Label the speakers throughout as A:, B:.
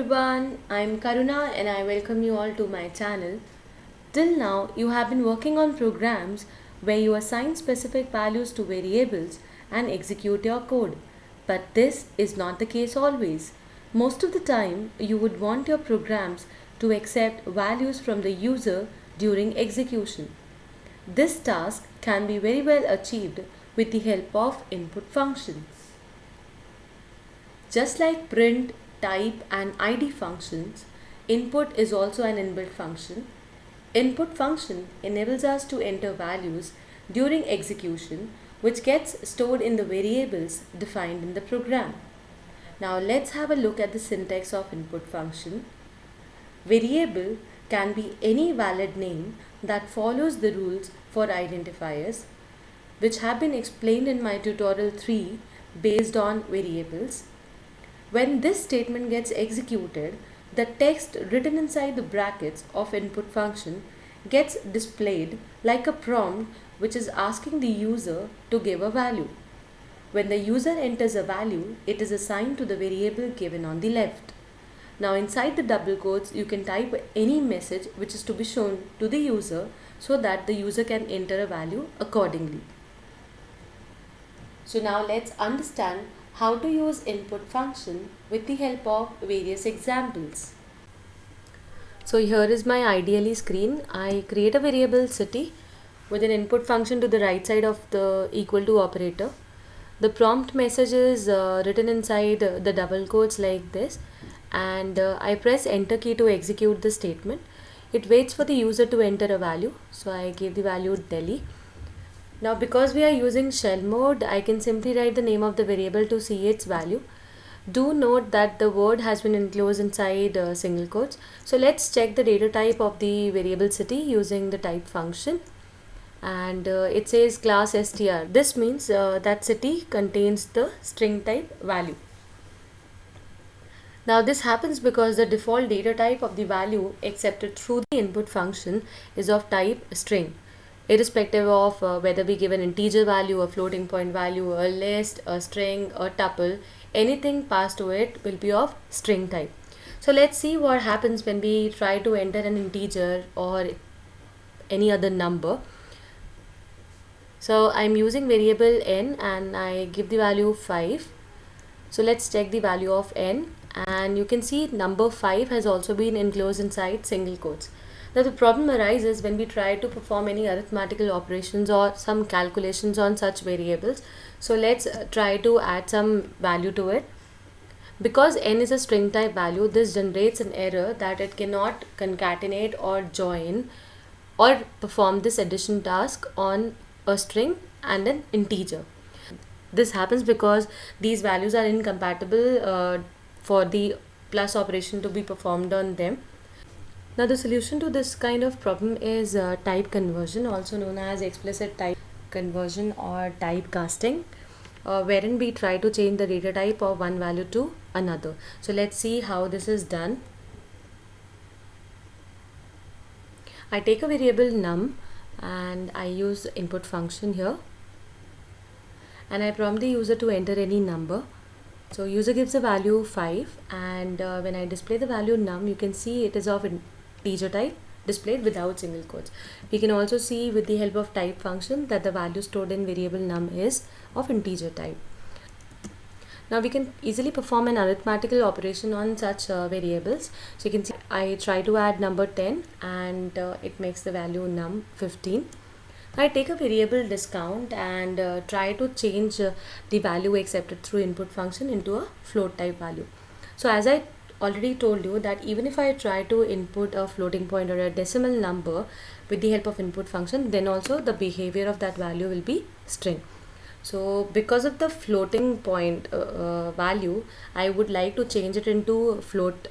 A: everyone, I'm Karuna and I welcome you all to my channel. Till now, you have been working on programs where you assign specific values to variables and execute your code. But this is not the case always. Most of the time, you would want your programs to accept values from the user during execution. This task can be very well achieved with the help of input function. Just like print, type and id functions, input is also an inbuilt function. Input function enables us to enter values during execution which gets stored in the variables defined in the program. Now let's have a look at the syntax of input function. Variable can be any valid name that follows the rules for identifiers which have been explained in my tutorial 3 based on variables. When this statement gets executed, the text written inside the brackets of input function gets displayed like a prompt which is asking the user to give a value. When the user enters a value, it is assigned to the variable given on the left. Now inside the double quotes, you can type any message which is to be shown to the user so that the user can enter a value accordingly. So now let's understand how to use input function with the help of various examples. So here is my ideally screen. I create a variable city with an input function to the right side of the equal to operator. The prompt message is written inside the double quotes like this, and I press enter key to execute the statement. It waits for the user to enter a value, so I give the value Delhi. Now because we are using shell mode, I can simply write the name of the variable to see its value. Do note that the word has been enclosed inside single quotes. So let's check the data type of the variable city using the type function. And it says class str. This means that city contains the string type value. Now this happens because the default data type of the value accepted through the input function is of type string. Irrespective of whether we give an integer value, a floating point value, a list, a string, a tuple, anything passed to it will be of string type. So let's see what happens when we try to enter an integer or any other number. So I'm using variable n and I give the value 5. So let's check the value of n, and you can see number 5 has also been enclosed inside single quotes. Now the problem arises when we try to perform any arithmetical operations or some calculations on such variables. So let's try to add some value to it. Because n is a string type value, this generates an error that it cannot concatenate or join or perform this addition task on a string and an integer. This happens because these values are incompatible for the plus operation to be performed on them. Now the solution to this kind of problem is type conversion, also known as explicit type conversion or typecasting, wherein we try to change the data type of one value to another. So let's see how this is done. I take a variable num and I use input function here, and I prompt the user to enter any number. So user gives the value 5, and when I display the value num, you can see it is of integer type displayed without single quotes. We can also see with the help of type function that the value stored in variable num is of integer type. Now we can easily perform an arithmetical operation on such variables. So you can see I try to add number 10 and it makes the value num 15. I take a variable discount and try to change the value accepted through input function into a float type value. So as I already told you that even if I try to input a floating point or a decimal number with the help of input function, then also the behavior of that value will be string. So because of the floating point value, I would like to change it into float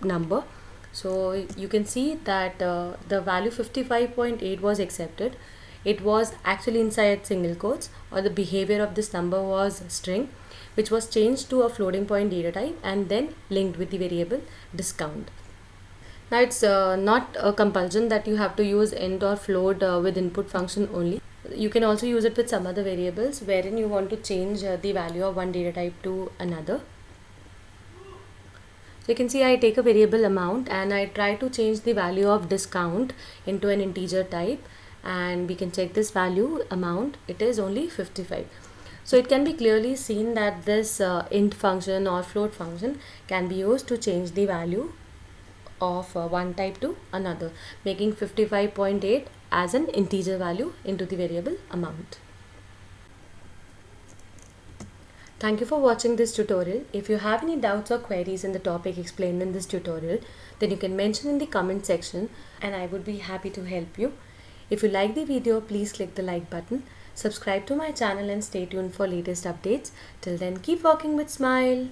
A: number. So you can see that the value 55.8 was accepted. It was actually inside single quotes, or the behavior of this number was string, which was changed to a floating point data type and then linked with the variable discount. Now it's not a compulsion that you have to use int or float with input function only. You can also use it with some other variables wherein you want to change the value of one data type to another. So you can see I take a variable amount and I try to change the value of discount into an integer type, and we can check this value amount. It is only 55. So it can be clearly seen that this int function or float function can be used to change the value of one type to another, making 55.8 as an integer value into the variable amount. Thank you for watching this tutorial. If you have any doubts or queries in the topic explained in this tutorial, then you can mention in the comment section and I would be happy to help you. If you like the video, please click the like button, subscribe to my channel and stay tuned for latest updates. Till then, keep working with smile.